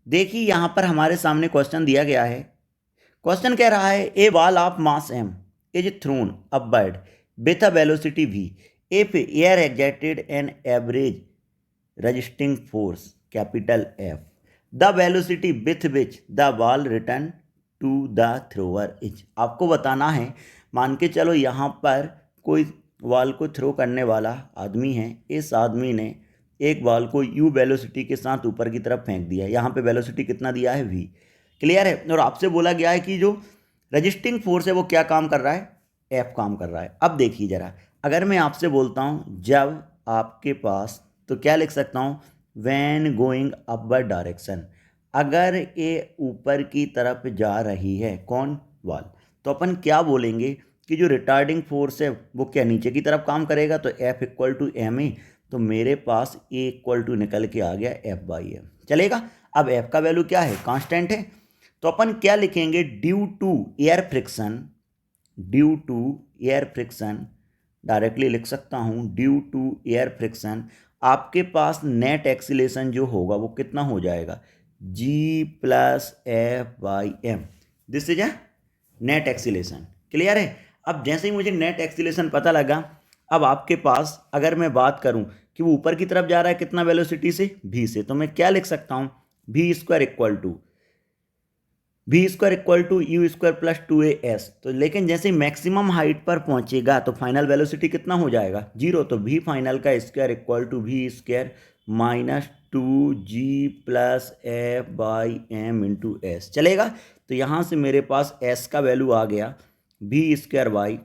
देखिए यहाँ पर हमारे सामने क्वेश्चन दिया गया है। क्वेश्चन कह रहा है a ball of mass m is thrown upward with a velocity v if air exerted an average resisting force capital F, the velocity with which the ball return to the thrower is। आपको बताना है, मान के चलो यहाँ पर कोई ball को थ्रो करने वाला आदमी है। इस आदमी ने एक बॉल को u वेलोसिटी के साथ ऊपर की तरफ फेंक दिया। यहाँ पे वेलोसिटी कितना दिया है v, क्लियर है। और आपसे बोला गया है कि जो रजिस्टिंग फोर्स है वो क्या काम कर रहा है, F काम कर रहा है। अब देखिए ज़रा, अगर मैं आपसे बोलता हूँ जब आपके पास, तो क्या लिख सकता हूँ, वैन गोइंग अपवर्ड डायरेक्शन, अगर ये ऊपर की तरफ जा रही है कौन, बॉल, तो अपन क्या बोलेंगे कि जो रिटार्डिंग फोर्स है वो क्या नीचे की तरफ काम करेगा। तो F equal to M A, तो मेरे पास A इक्वल टू निकल के आ गया F/m, चलेगा। अब F का वैल्यू क्या है, कांस्टेंट है, तो अपन क्या लिखेंगे, due to air friction, due to air friction, directly लिख सकता हूँ ड्यू टू एयर फ्रिक्शन, आपके पास नेट एक्सीलेशन जो होगा वो कितना हो जाएगा, g plus F/m, this is a net acceleration, clear है। अब जैसे ही मुझे नेट एक्सीलेशन पता लगा, अब आपके पास अगर मैं बात करूं कि वो ऊपर की तरफ जा रहा है कितना वेलोसिटी से, v से, तो मैं क्या लिख सकता हूं, v² equal to U square plus 2as। तो लेकिन जैसे मैक्सिमम हाइट पर पहुंचेगा तो फाइनल वेलोसिटी कितना हो जाएगा, 0। तो v फाइनल का square equal to v² minus 2g plus F/m into S, चलेगा। तो यहाँ से मेरे पास s का वैल्यू आ गया v² by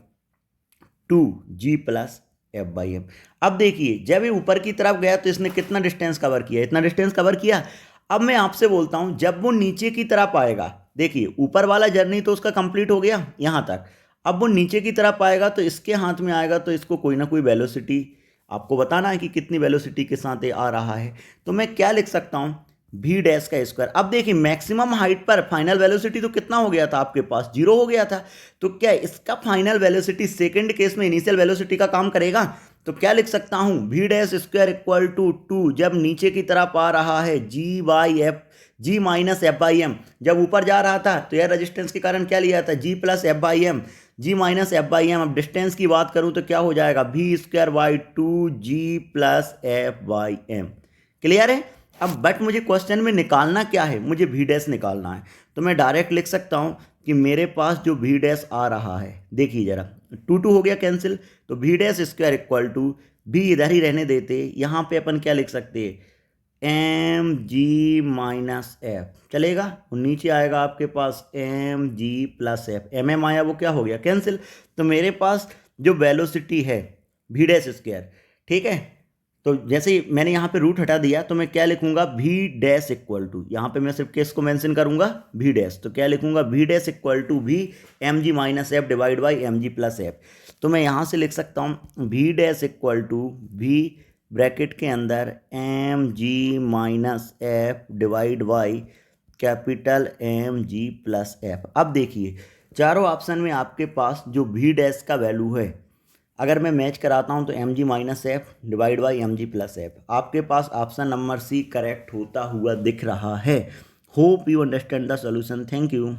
2g plus F/m। अब देखिए जब ये ऊपर की तरफ गया तो इसने कितना डिस्टेंस कवर किया, इतना डिस्टेंस कवर किया। अब मैं आपसे बोलता हूं जब वो नीचे की तरफ आएगा, देखिए ऊपर वाला जर्नी तो उसका कंप्लीट हो गया यहां तक, अब वो नीचे की तरफ आएगा तो इसके हाथ में आएगा, तो इसको कोई ना कोई वेलोसिटी आपको बताना है कि कितनी वेलोसिटी के साथ ये आ रहा है। तो मैं क्या लिख सकता हूं, v डैश का स्क्वायर। अब देखिए मैक्सिमम हाइट पर फाइनल वेलोसिटी तो कितना हो गया था आपके पास, 0 हो गया था। तो क्या इसका फाइनल वेलोसिटी सेकंड केस में इनिशियल वेलोसिटी का काम करेगा। तो क्या लिख सकता हूं, v dash square equal to 2, जब नीचे की तरफ आ रहा है g माइनस F/m, जब ऊपर जा रहा था तो यह रेजिस्टेंस के कारण क्या लिया था, g plus F/m, g minus F/m। अब डिस्टेंस की बात करूं तो क्या हो जाएगा, v² by 2g plus F/m, clear है। अब बट मुझे क्वेश्चन में निकालना क्या है, मुझे v डैश निकालना है। तो मैं डायरेक्ट लिख सकता हूं कि मेरे पास जो v डैश आ रहा है, देखिए जरा 2 हो गया कैंसिल, तो v dash square equal to, v इधर ही रहने देते, यहाँ पे अपन क्या लिख सकते हैं, mg माइनस एफ, चलेगा। और नीचे आएगा आपके पास mg प्लस एफ, mm आया वो क्या हो गया, कैंसिल। तो मेरे पास जो वेलोसिटी है v डैश स्क्वायर, ठीक है। तो जैसे ही मैंने यहाँ पे रूट हटा दिया तो मैं क्या लिखूंगा, v डैश इक्वल टू, यहाँ पे मैं सिर्फ किसको मेंशन करूंगा, v डैश, तो क्या लिखूंगा, v dash equal to v mg minus F divide by mg plus F. तो मैं यहाँ से लिख सकता हूँ v dash equal to v bracket के अंदर mg minus F divide by capital mg plus F. अब देखिए चारों ऑप्शन में आपके पास जो v डैश का वैल्यू है, अगर मैं मैच कराता हूं तो mg minus F divide by mg plus F, आपके पास ऑप्शन नंबर सी करेक्ट होता हुआ दिख रहा है। Hope you understand the solution, thank you.